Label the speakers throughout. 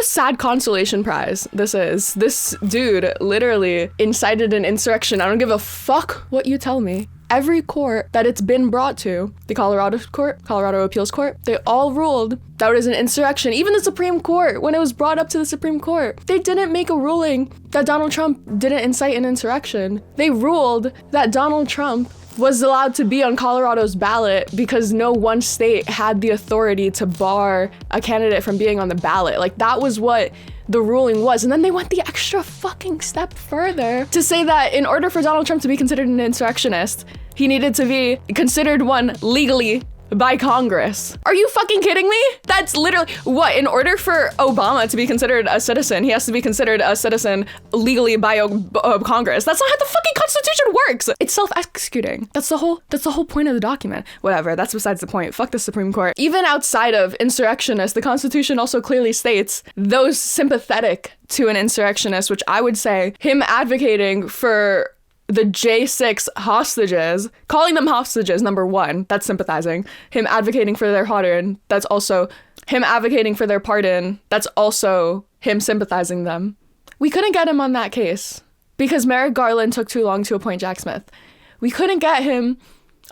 Speaker 1: What a sad consolation prize this is. This dude literally incited an insurrection. I don't give a fuck what you tell me. Every court that it's been brought to, the Colorado Appeals Court, they all ruled that it was an insurrection. Even the Supreme Court, when it was brought up to the Supreme Court, they didn't make a ruling that Donald Trump didn't incite an insurrection. They ruled that Donald Trump was allowed to be on Colorado's ballot because no one state had the authority to bar a candidate from being on the ballot. Like, that was what the ruling was. And then they went the extra fucking step further to say that in order for Donald Trump to be considered an insurrectionist, he needed to be considered one legally by Congress. Are you fucking kidding me? That's literally what, in order for Obama to be considered a citizen, he has to be considered a citizen legally by Congress. That's not how the fucking Constitution works. It's self-executing. That's the whole point of the document. Whatever, that's besides the point. Fuck the Supreme Court. Even outside of insurrectionists, the Constitution also clearly states those sympathetic to an insurrectionist, which I would say him advocating for the J6 hostages, calling them hostages, number one, that's sympathizing. Him advocating for their pardon, that's also him advocating for their pardon, that's also him sympathizing them. We couldn't get him on that case because Merrick Garland took too long to appoint Jack Smith. We couldn't get him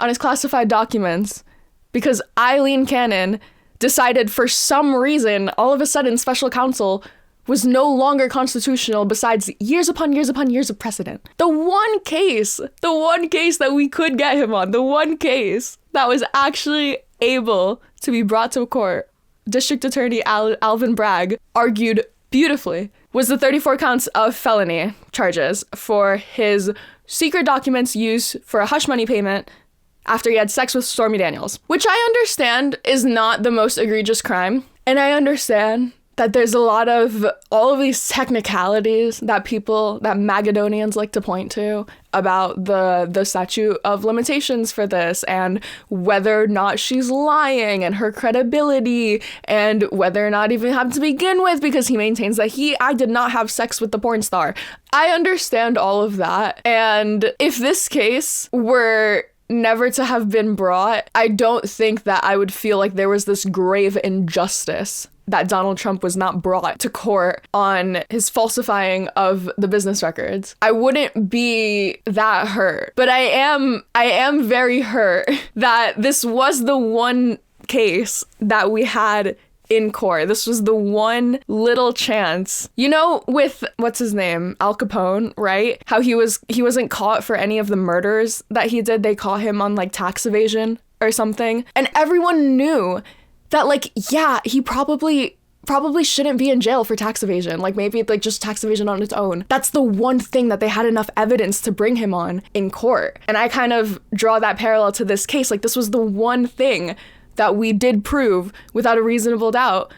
Speaker 1: on his classified documents because Eileen Cannon decided for some reason, all of a sudden, special counsel was no longer constitutional besides years upon years upon years of precedent. The one case that we could get him on, the one case that was actually able to be brought to court, District Attorney Alvin Bragg argued beautifully, was the 34 counts of felony charges for his secret documents used for a hush money payment after he had sex with Stormy Daniels, which I understand is not the most egregious crime. And I understand that there's a lot of all of these technicalities that Magadonians like to point to about the statute of limitations for this and whether or not she's lying and her credibility and whether or not even have to begin with because he maintains that I did not have sex with the porn star. I understand all of that. And if this case were never to have been brought, I don't think that I would feel like there was this grave injustice that Donald Trump was not brought to court on his falsifying of the business records. I wouldn't be that hurt, but I am very hurt that this was the one case that we had in court. This was the one little chance. You know, with what's his name? Al Capone, right? How he wasn't caught for any of the murders that he did. They caught him on like tax evasion or something. And everyone knew that, like, yeah, he probably shouldn't be in jail for tax evasion. Like, maybe like just tax evasion on its own. That's the one thing that they had enough evidence to bring him on in court. And I kind of draw that parallel to this case. Like, this was the one thing that we did prove without a reasonable doubt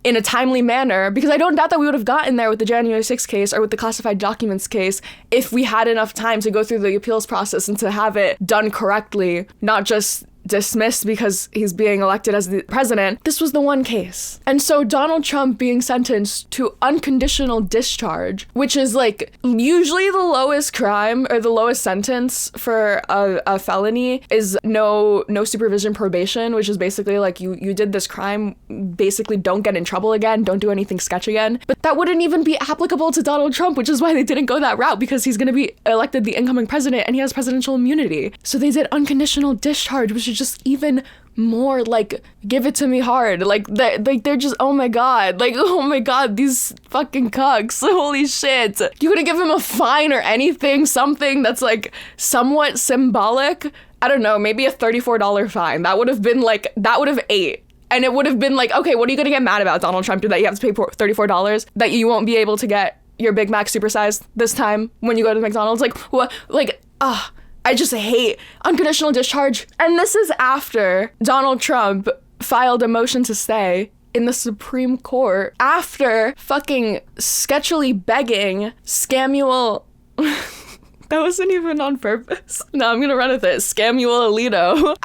Speaker 1: in a timely manner, because I don't doubt that we would have gotten there with the January 6th case or with the classified documents case if we had enough time to go through the appeals process and to have it done correctly, not just dismissed because he's being elected as the president. This was the one case. And so Donald Trump being sentenced to unconditional discharge, which is like usually the lowest crime or the lowest sentence for a felony, is no supervision probation, which is basically like you did this crime, basically don't get in trouble again, don't do anything sketch again. But that wouldn't even be applicable to Donald Trump, which is why they didn't go that route, because he's going to be elected the incoming president and he has presidential immunity. So they did unconditional discharge, which is just even more like, give it to me hard. Like they're just, oh my god, these fucking cucks, holy shit. You could have given him a fine or anything, something that's like somewhat symbolic. I don't know, maybe a $34 fine. That would have ate. And it would have been like, okay, what are you gonna get mad about, Donald Trump? That you have to pay $34? That you won't be able to get your Big Mac supersized this time when you go to McDonald's? Like, what? Like, I just hate unconditional discharge. And this is after Donald Trump filed a motion to stay in the Supreme Court after fucking sketchily begging Scamuel... That wasn't even on purpose. No, I'm gonna run with it. Scamuel Alito.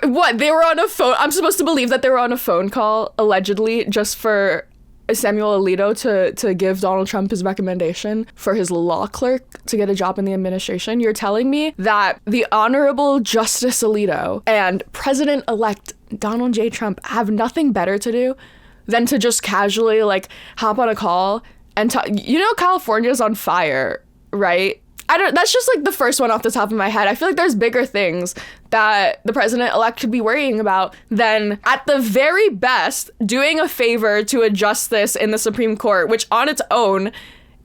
Speaker 1: What? They were on a phone... I'm supposed to believe that they were on a phone call, allegedly, just for Samuel Alito to give Donald Trump his recommendation for his law clerk to get a job in the administration. You're telling me that the Honorable Justice Alito and President-elect Donald J. Trump have nothing better to do than to just casually like hop on a call and talk. California's on fire, right? That's just like the first one off the top of my head. I feel like there's bigger things that the president-elect should be worrying about than, at the very best, doing a favor to a justice in the Supreme Court, which on its own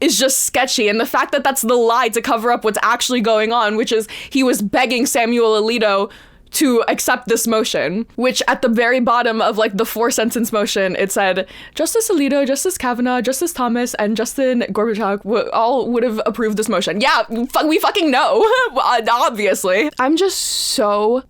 Speaker 1: is just sketchy. And the fact that that's the lie to cover up what's actually going on, which is he was begging Samuel Alito to accept this motion, which at the very bottom of like the 4-sentence motion, it said, Justice Alito, Justice Kavanaugh, Justice Thomas, and Justin Gorbachev all would have approved this motion. Yeah, we fucking know, obviously. I'm just so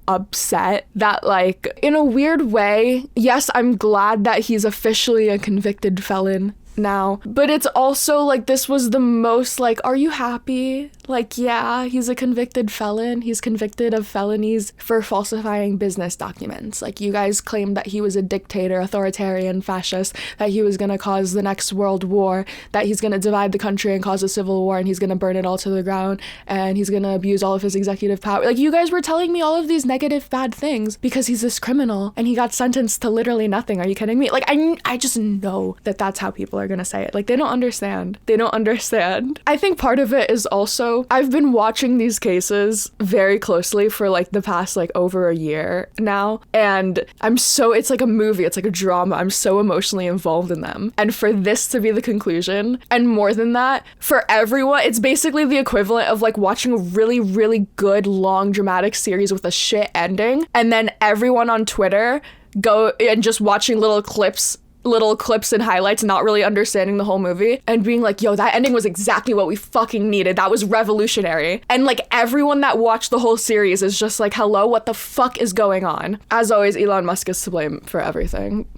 Speaker 1: upset that, like, in a weird way, yes, I'm glad that he's officially a convicted felon now, but it's also like, this was the most like, are you happy? Like, yeah, he's a convicted felon. He's convicted of felonies for falsifying business documents. Like, you guys claimed that he was a dictator, authoritarian, fascist, that he was gonna cause the next world war, that he's gonna divide the country and cause a civil war, and he's gonna burn it all to the ground, and he's gonna abuse all of his executive power. Like, you guys were telling me all of these negative, bad things because he's this criminal and he got sentenced to literally nothing. Are you kidding me? Like, I just know that that's how people are gonna say it. Like, they don't understand. I think part of it is also, I've been watching these cases very closely for like the past like over a year now, and it's like a movie, it's like a drama. I'm so emotionally involved in them. And for this to be the conclusion, and more than that, for everyone, it's basically the equivalent of like watching a really, really good, long, dramatic series with a shit ending, and then everyone on Twitter go and just watching little clips and highlights, not really understanding the whole movie, and being like, yo, that ending was exactly what we fucking needed. That was revolutionary. And like, everyone that watched the whole series is just like, hello, what the fuck is going on? As always, Elon Musk is to blame for everything.